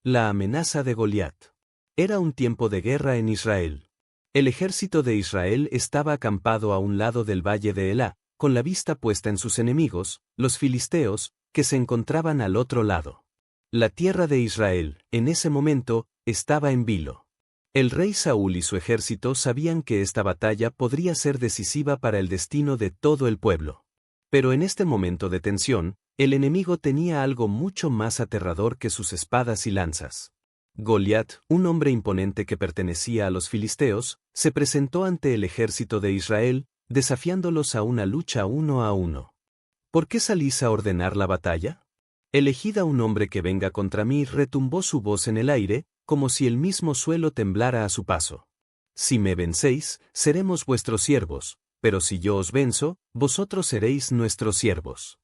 La amenaza de Goliat. Era un tiempo de guerra en Israel. El ejército de Israel estaba acampado a un lado del valle de Elá, con la vista puesta en sus enemigos, los filisteos, que se encontraban al otro lado. La tierra de Israel, en ese momento, estaba en vilo. El rey Saúl y su ejército sabían que esta batalla podría ser decisiva para el destino de todo el pueblo. Pero en este momento de tensión, el enemigo tenía algo mucho más aterrador que sus espadas y lanzas. Goliat, un hombre imponente que pertenecía a los filisteos, se presentó ante el ejército de Israel, desafiándolos a una lucha 1 a 1. ¿Por qué salís a ordenar la batalla? Elegid a un hombre que venga contra mí, retumbó su voz en el aire, como si el mismo suelo temblara a su paso. Si me vencéis, seremos vuestros siervos, pero si yo os venzo, vosotros seréis nuestros siervos.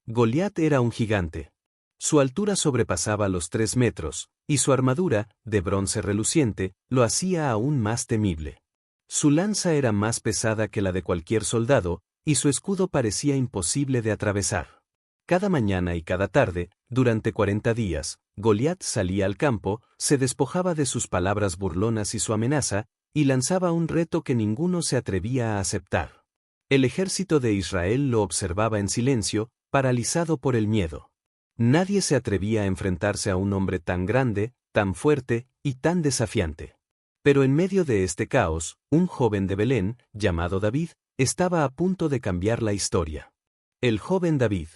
Goliat era un gigante. Su altura sobrepasaba los 3 metros, y su armadura, de bronce reluciente, lo hacía aún más temible. Su lanza era más pesada que la de cualquier soldado, y su escudo parecía imposible de atravesar. Cada mañana y cada tarde, durante 40 días, Goliat salía al campo, se despojaba de sus palabras burlonas y su amenaza, y lanzaba un reto que ninguno se atrevía a aceptar. El ejército de Israel lo observaba en silencio, paralizado por el miedo. Nadie se atrevía a enfrentarse a un hombre tan grande, tan fuerte y tan desafiante. Pero en medio de este caos, un joven de Belén, llamado David, estaba a punto de cambiar la historia. El joven David.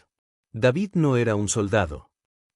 David no era un soldado.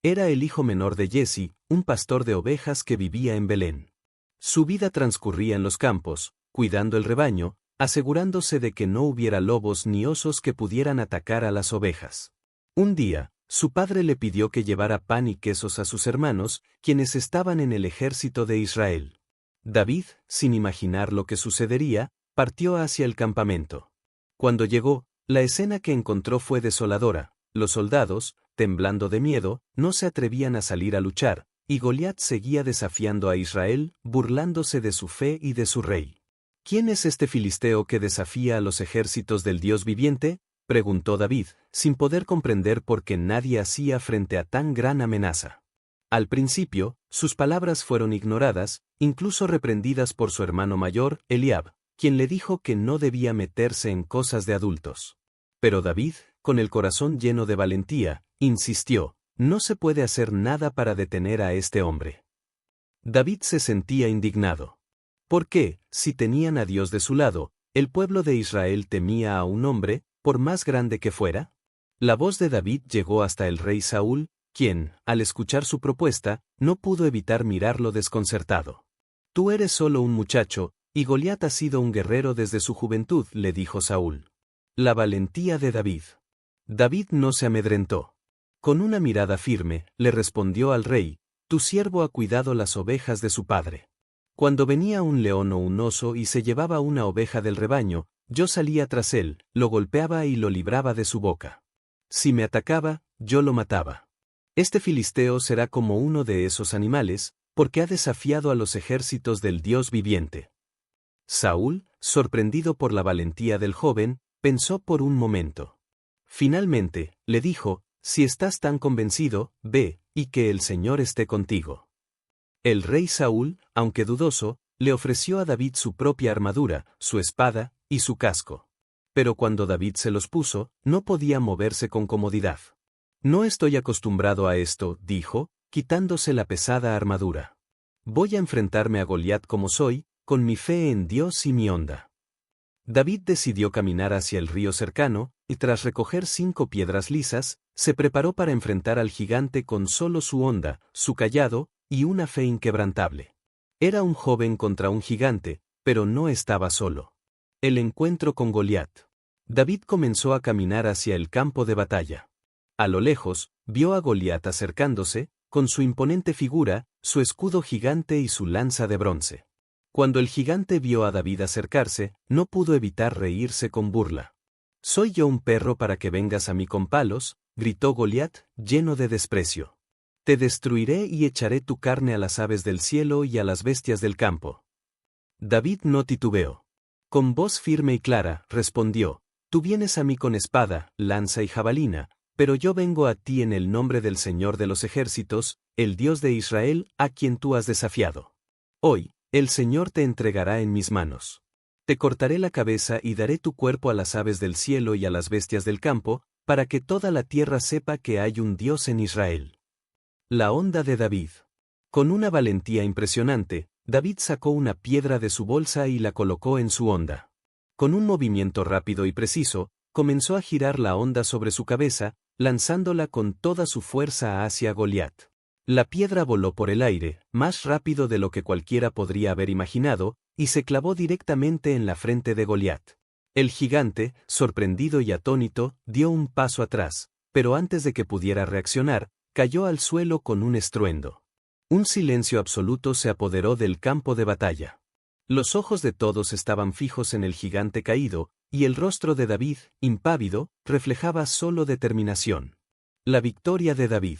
Era el hijo menor de Jesse, un pastor de ovejas que vivía en Belén. Su vida transcurría en los campos, cuidando el rebaño, asegurándose de que no hubiera lobos ni osos que pudieran atacar a las ovejas. Un día, su padre le pidió que llevara pan y quesos a sus hermanos, quienes estaban en el ejército de Israel. David, sin imaginar lo que sucedería, partió hacia el campamento. Cuando llegó, la escena que encontró fue desoladora. Los soldados, temblando de miedo, no se atrevían a salir a luchar, y Goliat seguía desafiando a Israel, burlándose de su fe y de su rey. ¿Quién es este filisteo que desafía a los ejércitos del Dios viviente?, preguntó David, sin poder comprender por qué nadie hacía frente a tan gran amenaza. Al principio, sus palabras fueron ignoradas, incluso reprendidas por su hermano mayor, Eliab, quien le dijo que no debía meterse en cosas de adultos. Pero David, con el corazón lleno de valentía, insistió: no se puede hacer nada para detener a este hombre. David se sentía indignado. ¿Por qué, si tenían a Dios de su lado, el pueblo de Israel temía a un hombre, por más grande que fuera? La voz de David llegó hasta el rey Saúl, quien, al escuchar su propuesta, no pudo evitar mirarlo desconcertado. Tú eres solo un muchacho, y Goliat ha sido un guerrero desde su juventud, le dijo Saúl. La valentía de David. David no se amedrentó. Con una mirada firme, le respondió al rey: tu siervo ha cuidado las ovejas de su padre. Cuando venía un león o un oso y se llevaba una oveja del rebaño, yo salía tras él, lo golpeaba y lo libraba de su boca. Si me atacaba, yo lo mataba. Este filisteo será como uno de esos animales, porque ha desafiado a los ejércitos del Dios viviente. Saúl, sorprendido por la valentía del joven, pensó por un momento. Finalmente, le dijo: si estás tan convencido, ve, y que el Señor esté contigo. El rey Saúl, aunque dudoso, le ofreció a David su propia armadura, su espada y su casco. Pero cuando David se los puso, no podía moverse con comodidad. No estoy acostumbrado a esto, dijo, quitándose la pesada armadura. Voy a enfrentarme a Goliat como soy, con mi fe en Dios y mi honda. David decidió caminar hacia el río cercano, y tras recoger 5 piedras lisas, se preparó para enfrentar al gigante con solo su honda, su cayado, y una fe inquebrantable. Era un joven contra un gigante, pero no estaba solo. El encuentro con Goliat. David comenzó a caminar hacia el campo de batalla. A lo lejos, vio a Goliat acercándose, con su imponente figura, su escudo gigante y su lanza de bronce. Cuando el gigante vio a David acercarse, no pudo evitar reírse con burla. ¿Soy yo un perro para que vengas a mí con palos?, gritó Goliat, lleno de desprecio. Te destruiré y echaré tu carne a las aves del cielo y a las bestias del campo. David no titubeó. Con voz firme y clara, respondió: tú vienes a mí con espada, lanza y jabalina, pero yo vengo a ti en el nombre del Señor de los ejércitos, el Dios de Israel, a quien tú has desafiado. Hoy, el Señor te entregará en mis manos. Te cortaré la cabeza y daré tu cuerpo a las aves del cielo y a las bestias del campo, para que toda la tierra sepa que hay un Dios en Israel. La honda de David. Con una valentía impresionante, David sacó una piedra de su bolsa y la colocó en su honda. Con un movimiento rápido y preciso, comenzó a girar la honda sobre su cabeza, lanzándola con toda su fuerza hacia Goliat. La piedra voló por el aire, más rápido de lo que cualquiera podría haber imaginado, y se clavó directamente en la frente de Goliat. El gigante, sorprendido y atónito, dio un paso atrás, pero antes de que pudiera reaccionar, cayó al suelo con un estruendo. Un silencio absoluto se apoderó del campo de batalla. Los ojos de todos estaban fijos en el gigante caído, y el rostro de David, impávido, reflejaba solo determinación. La victoria de David.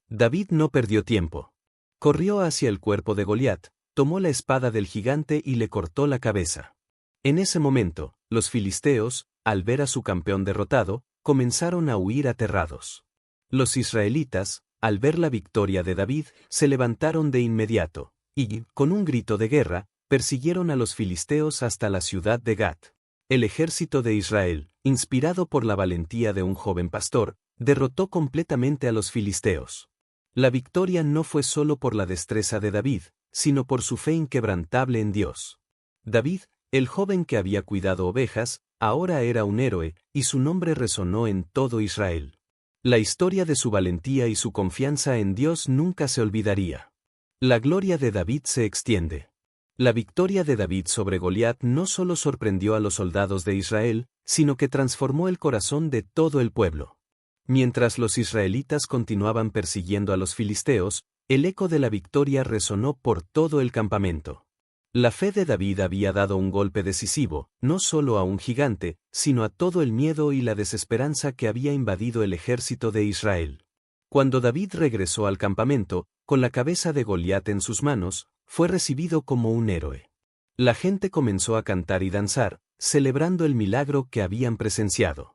David no perdió tiempo. Corrió hacia el cuerpo de Goliat, tomó la espada del gigante y le cortó la cabeza. En ese momento, los filisteos, al ver a su campeón derrotado, comenzaron a huir aterrados. Los israelitas, al ver la victoria de David, se levantaron de inmediato, y, con un grito de guerra, persiguieron a los filisteos hasta la ciudad de Gat. El ejército de Israel, inspirado por la valentía de un joven pastor, derrotó completamente a los filisteos. La victoria no fue solo por la destreza de David, sino por su fe inquebrantable en Dios. David, el joven que había cuidado ovejas, ahora era un héroe, y su nombre resonó en todo Israel. La historia de su valentía y su confianza en Dios nunca se olvidaría. La gloria de David se extiende. La victoria de David sobre Goliat no solo sorprendió a los soldados de Israel, sino que transformó el corazón de todo el pueblo. Mientras los israelitas continuaban persiguiendo a los filisteos, el eco de la victoria resonó por todo el campamento. La fe de David había dado un golpe decisivo, no solo a un gigante, sino a todo el miedo y la desesperanza que había invadido el ejército de Israel. Cuando David regresó al campamento, con la cabeza de Goliat en sus manos, fue recibido como un héroe. La gente comenzó a cantar y danzar, celebrando el milagro que habían presenciado.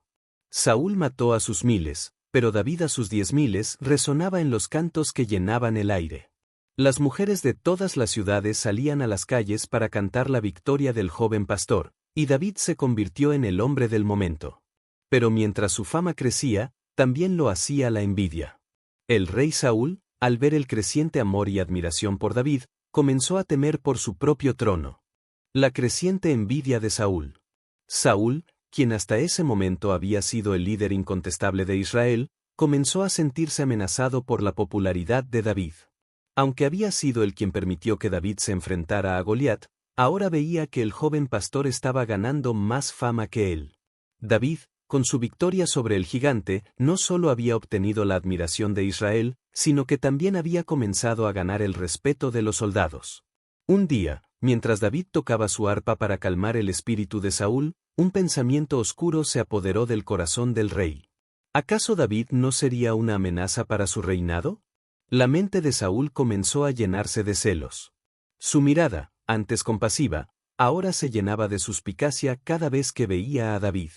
Saúl mató a sus miles, pero David a sus 10.000 resonaba en los cantos que llenaban el aire. Las mujeres de todas las ciudades salían a las calles para cantar la victoria del joven pastor, y David se convirtió en el hombre del momento. Pero mientras su fama crecía, también lo hacía la envidia. El rey Saúl, al ver el creciente amor y admiración por David, comenzó a temer por su propio trono. La creciente envidia de Saúl. Saúl, quien hasta ese momento había sido el líder incontestable de Israel, comenzó a sentirse amenazado por la popularidad de David. Aunque había sido él quien permitió que David se enfrentara a Goliat, ahora veía que el joven pastor estaba ganando más fama que él. David, con su victoria sobre el gigante, no solo había obtenido la admiración de Israel, sino que también había comenzado a ganar el respeto de los soldados. Un día, mientras David tocaba su arpa para calmar el espíritu de Saúl, un pensamiento oscuro se apoderó del corazón del rey. ¿Acaso David no sería una amenaza para su reinado? La mente de Saúl comenzó a llenarse de celos. Su mirada, antes compasiva, ahora se llenaba de suspicacia cada vez que veía a David.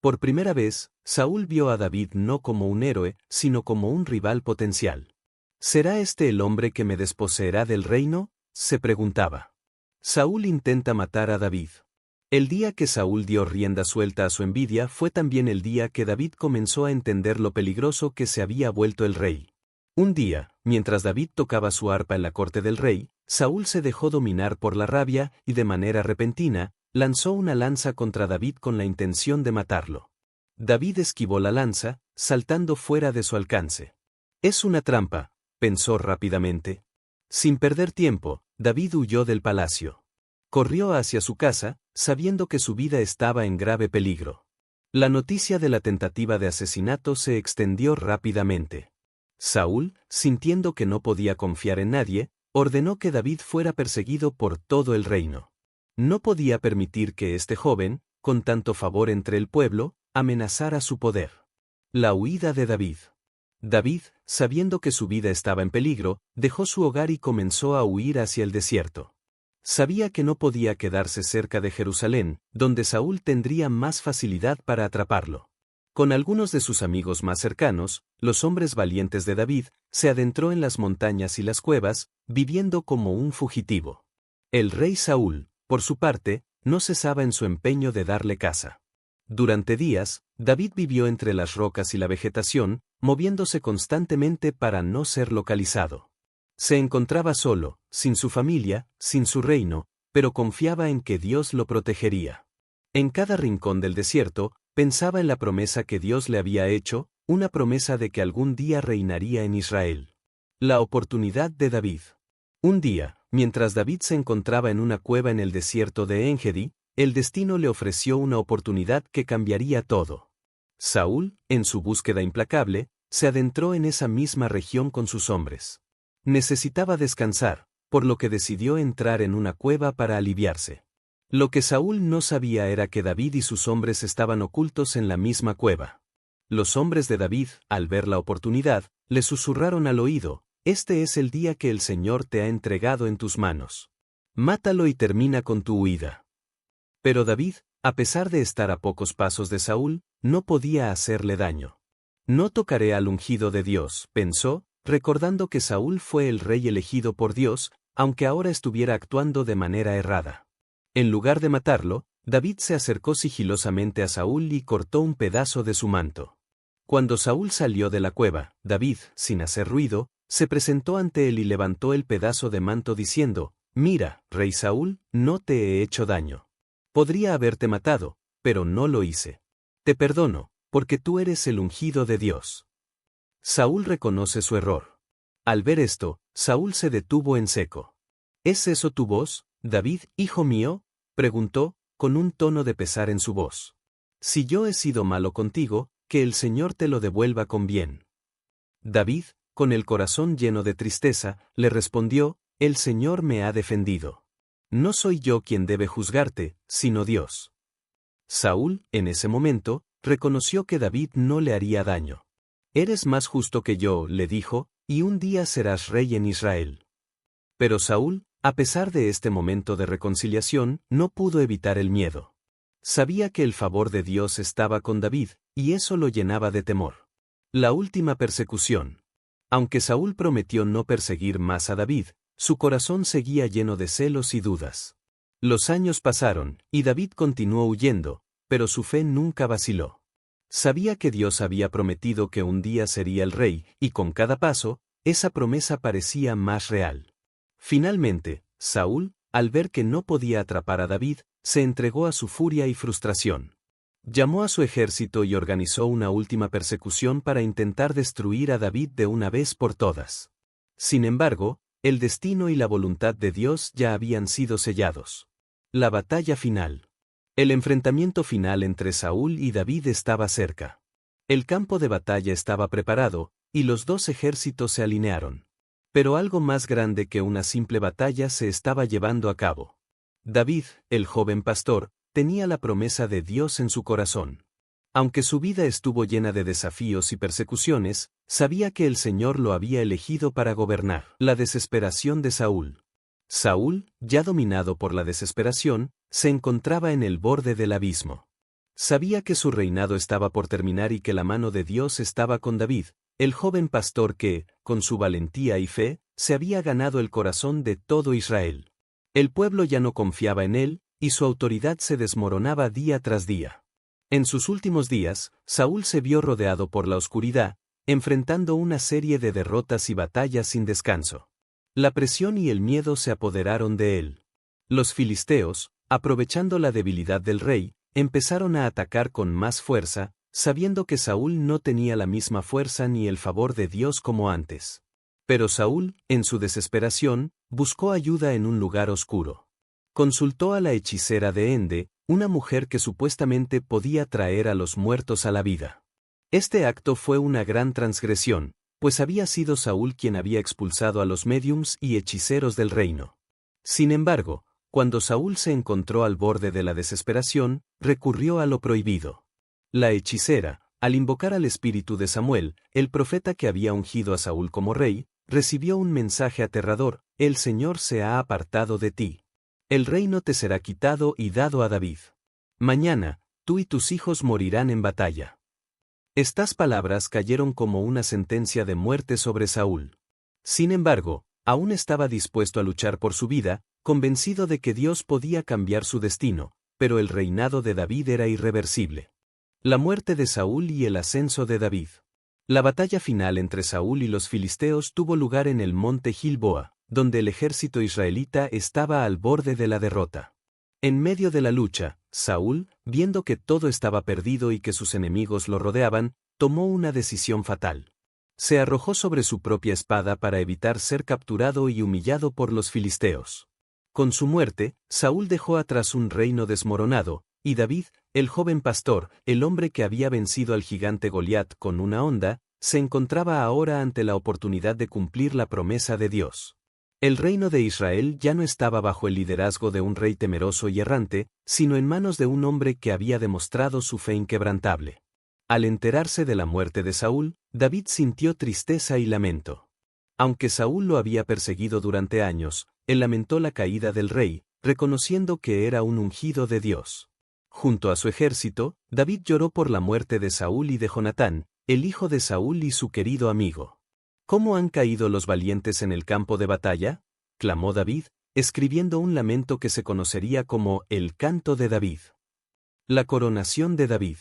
Por primera vez, Saúl vio a David no como un héroe, sino como un rival potencial. ¿Será este el hombre que me desposeerá del reino?, se preguntaba. Saúl intenta matar a David. El día que Saúl dio rienda suelta a su envidia fue también el día que David comenzó a entender lo peligroso que se había vuelto el rey. Un día, mientras David tocaba su arpa en la corte del rey, Saúl se dejó dominar por la rabia y de manera repentina, lanzó una lanza contra David con la intención de matarlo. David esquivó la lanza, saltando fuera de su alcance. Es una trampa, pensó rápidamente. Sin perder tiempo, David huyó del palacio. Corrió hacia su casa, sabiendo que su vida estaba en grave peligro. La noticia de la tentativa de asesinato se extendió rápidamente. Saúl, sintiendo que no podía confiar en nadie, ordenó que David fuera perseguido por todo el reino. No podía permitir que este joven, con tanto favor entre el pueblo, amenazara su poder. La huida de David. David, sabiendo que su vida estaba en peligro, dejó su hogar y comenzó a huir hacia el desierto. Sabía que no podía quedarse cerca de Jerusalén, donde Saúl tendría más facilidad para atraparlo. Con algunos de sus amigos más cercanos, los hombres valientes de David, se adentró en las montañas y las cuevas, viviendo como un fugitivo. El rey Saúl, por su parte, no cesaba en su empeño de darle caza. Durante días, David vivió entre las rocas y la vegetación, moviéndose constantemente para no ser localizado. Se encontraba solo, sin su familia, sin su reino, pero confiaba en que Dios lo protegería. En cada rincón del desierto, pensaba en la promesa que Dios le había hecho, una promesa de que algún día reinaría en Israel. La oportunidad de David. Un día, mientras David se encontraba en una cueva en el desierto de Engedi, el destino le ofreció una oportunidad que cambiaría todo. Saúl, en su búsqueda implacable, se adentró en esa misma región con sus hombres. Necesitaba descansar, por lo que decidió entrar en una cueva para aliviarse. Lo que Saúl no sabía era que David y sus hombres estaban ocultos en la misma cueva. Los hombres de David, al ver la oportunidad, le susurraron al oído: «Este es el día que el Señor te ha entregado en tus manos. Mátalo y termina con tu huida». Pero David, a pesar de estar a pocos pasos de Saúl, no podía hacerle daño. «No tocaré al ungido de Dios», pensó, recordando que Saúl fue el rey elegido por Dios, aunque ahora estuviera actuando de manera errada. En lugar de matarlo, David se acercó sigilosamente a Saúl y cortó un pedazo de su manto. Cuando Saúl salió de la cueva, David, sin hacer ruido, se presentó ante él y levantó el pedazo de manto diciendo: «Mira, rey Saúl, no te he hecho daño. Podría haberte matado, pero no lo hice. Te perdono, porque tú eres el ungido de Dios». Saúl reconoce su error. Al ver esto, Saúl se detuvo en seco. «¿Es eso tu voz, David, hijo mío?», preguntó, con un tono de pesar en su voz. «Si yo he sido malo contigo, que el Señor te lo devuelva con bien». David, con el corazón lleno de tristeza, le respondió: «El Señor me ha defendido. No soy yo quien debe juzgarte, sino Dios». Saúl, en ese momento, reconoció que David no le haría daño. «Eres más justo que yo», le dijo, «y un día serás rey en Israel». Pero Saúl, a pesar de este momento de reconciliación, no pudo evitar el miedo. Sabía que el favor de Dios estaba con David, y eso lo llenaba de temor. La última persecución. Aunque Saúl prometió no perseguir más a David, su corazón seguía lleno de celos y dudas. Los años pasaron, y David continuó huyendo, pero su fe nunca vaciló. Sabía que Dios había prometido que un día sería el rey, y con cada paso, esa promesa parecía más real. Finalmente, Saúl, al ver que no podía atrapar a David, se entregó a su furia y frustración. Llamó a su ejército y organizó una última persecución para intentar destruir a David de una vez por todas. Sin embargo, el destino y la voluntad de Dios ya habían sido sellados. La batalla final. El enfrentamiento final entre Saúl y David estaba cerca. El campo de batalla estaba preparado, y los dos ejércitos se alinearon. Pero algo más grande que una simple batalla se estaba llevando a cabo. David, el joven pastor, tenía la promesa de Dios en su corazón. Aunque su vida estuvo llena de desafíos y persecuciones, sabía que el Señor lo había elegido para gobernar. La desesperación de Saúl. Saúl, ya dominado por la desesperación, se encontraba en el borde del abismo. Sabía que su reinado estaba por terminar y que la mano de Dios estaba con David, el joven pastor que, con su valentía y fe, se había ganado el corazón de todo Israel. El pueblo ya no confiaba en él, y su autoridad se desmoronaba día tras día. En sus últimos días, Saúl se vio rodeado por la oscuridad, enfrentando una serie de derrotas y batallas sin descanso. La presión y el miedo se apoderaron de él. Los filisteos, aprovechando la debilidad del rey, empezaron a atacar con más fuerza, sabiendo que Saúl no tenía la misma fuerza ni el favor de Dios como antes. Pero Saúl, en su desesperación, buscó ayuda en un lugar oscuro. Consultó a la hechicera de Ende, una mujer que supuestamente podía traer a los muertos a la vida. Este acto fue una gran transgresión, pues había sido Saúl quien había expulsado a los médiums y hechiceros del reino. Sin embargo, cuando Saúl se encontró al borde de la desesperación, recurrió a lo prohibido. La hechicera, al invocar al espíritu de Samuel, el profeta que había ungido a Saúl como rey, recibió un mensaje aterrador: «El Señor se ha apartado de ti. El reino te será quitado y dado a David. Mañana, tú y tus hijos morirán en batalla». Estas palabras cayeron como una sentencia de muerte sobre Saúl. Sin embargo, aún estaba dispuesto a luchar por su vida, convencido de que Dios podía cambiar su destino, pero el reinado de David era irreversible. La muerte de Saúl y el ascenso de David. La batalla final entre Saúl y los filisteos tuvo lugar en el monte Gilboa, donde el ejército israelita estaba al borde de la derrota. En medio de la lucha, Saúl, viendo que todo estaba perdido y que sus enemigos lo rodeaban, tomó una decisión fatal. Se arrojó sobre su propia espada para evitar ser capturado y humillado por los filisteos. Con su muerte, Saúl dejó atrás un reino desmoronado, y David, el joven pastor, el hombre que había vencido al gigante Goliat con una honda, se encontraba ahora ante la oportunidad de cumplir la promesa de Dios. El reino de Israel ya no estaba bajo el liderazgo de un rey temeroso y errante, sino en manos de un hombre que había demostrado su fe inquebrantable. Al enterarse de la muerte de Saúl, David sintió tristeza y lamento. Aunque Saúl lo había perseguido durante años, él lamentó la caída del rey, reconociendo que era un ungido de Dios. Junto a su ejército, David lloró por la muerte de Saúl y de Jonatán, el hijo de Saúl y su querido amigo. ¿Cómo han caído los valientes en el campo de batalla?, clamó David, escribiendo un lamento que se conocería como el Canto de David. La coronación de David.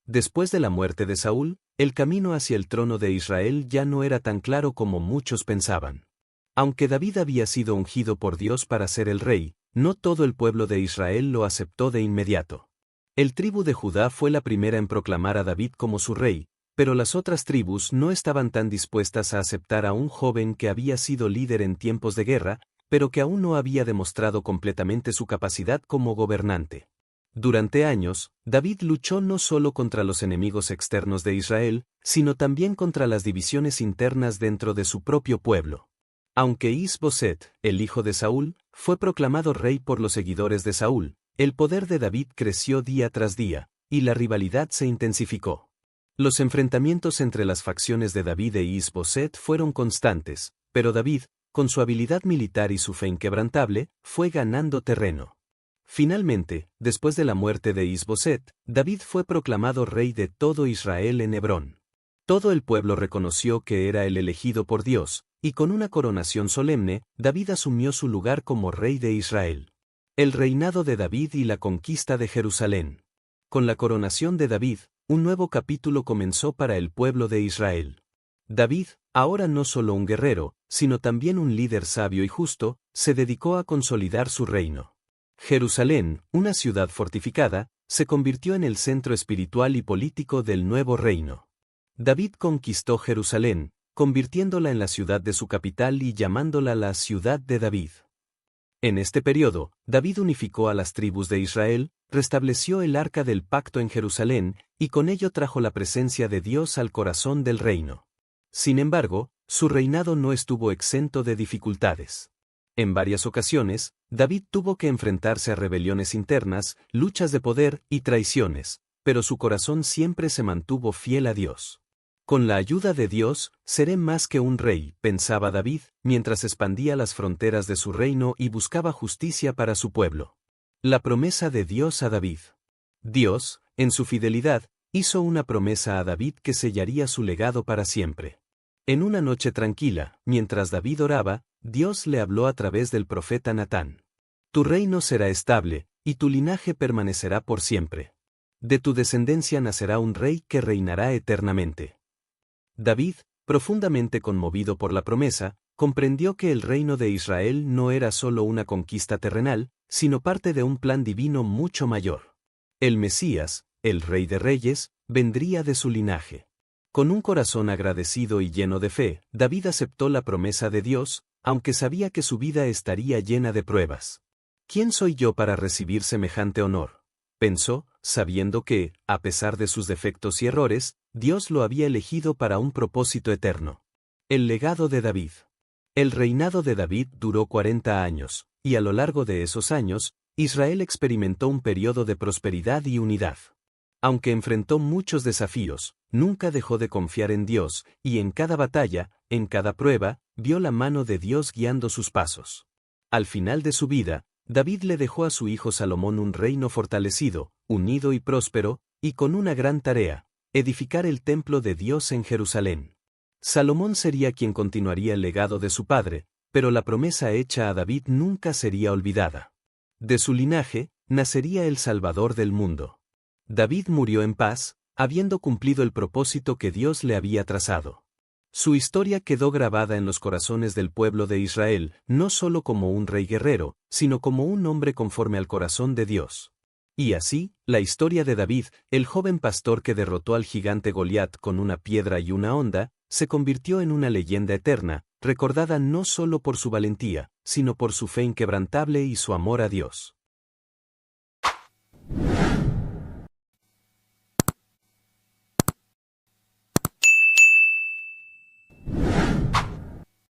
Después de la muerte de Saúl, el camino hacia el trono de Israel ya no era tan claro como muchos pensaban. Aunque David había sido ungido por Dios para ser el rey, no todo el pueblo de Israel lo aceptó de inmediato. El tribu de Judá fue la primera en proclamar a David como su rey, pero las otras tribus no estaban tan dispuestas a aceptar a un joven que había sido líder en tiempos de guerra, pero que aún no había demostrado completamente su capacidad como gobernante. Durante años, David luchó no solo contra los enemigos externos de Israel, sino también contra las divisiones internas dentro de su propio pueblo. Aunque Is-Boset, el hijo de Saúl, fue proclamado rey por los seguidores de Saúl, el poder de David creció día tras día, y la rivalidad se intensificó. Los enfrentamientos entre las facciones de David e Is-Boset fueron constantes, pero David, con su habilidad militar y su fe inquebrantable, fue ganando terreno. Finalmente, después de la muerte de Is-Boset, David fue proclamado rey de todo Israel en Hebrón. Todo el pueblo reconoció que era el elegido por Dios, y con una coronación solemne, David asumió su lugar como rey de Israel. El reinado de David y la conquista de Jerusalén. Con la coronación de David, un nuevo capítulo comenzó para el pueblo de Israel. David, ahora no solo un guerrero, sino también un líder sabio y justo, se dedicó a consolidar su reino. Jerusalén, una ciudad fortificada, se convirtió en el centro espiritual y político del nuevo reino. David conquistó Jerusalén, convirtiéndola en la ciudad de su capital y llamándola la ciudad de David. En este periodo, David unificó a las tribus de Israel, restableció el arca del pacto en Jerusalén, y con ello trajo la presencia de Dios al corazón del reino. Sin embargo, su reinado no estuvo exento de dificultades. En varias ocasiones, David tuvo que enfrentarse a rebeliones internas, luchas de poder y traiciones, pero su corazón siempre se mantuvo fiel a Dios. Con la ayuda de Dios, seré más que un rey, pensaba David, mientras expandía las fronteras de su reino y buscaba justicia para su pueblo. La promesa de Dios a David. Dios, en su fidelidad, hizo una promesa a David que sellaría su legado para siempre. En una noche tranquila, mientras David oraba, Dios le habló a través del profeta Natán. Tu reino será estable, y tu linaje permanecerá por siempre. De tu descendencia nacerá un rey que reinará eternamente. David, profundamente conmovido por la promesa, comprendió que el reino de Israel no era solo una conquista terrenal, sino parte de un plan divino mucho mayor. El Mesías, el Rey de Reyes, vendría de su linaje. Con un corazón agradecido y lleno de fe, David aceptó la promesa de Dios, aunque sabía que su vida estaría llena de pruebas. ¿Quién soy yo para recibir semejante honor?, pensó, sabiendo que, a pesar de sus defectos y errores, Dios lo había elegido para un propósito eterno. El legado de David. El reinado de David duró 40 años, y a lo largo de esos años, Israel experimentó un periodo de prosperidad y unidad. Aunque enfrentó muchos desafíos, nunca dejó de confiar en Dios, y en cada batalla, en cada prueba, vio la mano de Dios guiando sus pasos. Al final de su vida, David le dejó a su hijo Salomón un reino fortalecido, unido y próspero, y con una gran tarea: edificar el templo de Dios en Jerusalén. Salomón sería quien continuaría el legado de su padre, pero la promesa hecha a David nunca sería olvidada. De su linaje, nacería el Salvador del mundo. David murió en paz, habiendo cumplido el propósito que Dios le había trazado. Su historia quedó grabada en los corazones del pueblo de Israel, no solo como un rey guerrero, sino como un hombre conforme al corazón de Dios. Y así, la historia de David, el joven pastor que derrotó al gigante Goliat con una piedra y una honda, se convirtió en una leyenda eterna, recordada no solo por su valentía, sino por su fe inquebrantable y su amor a Dios.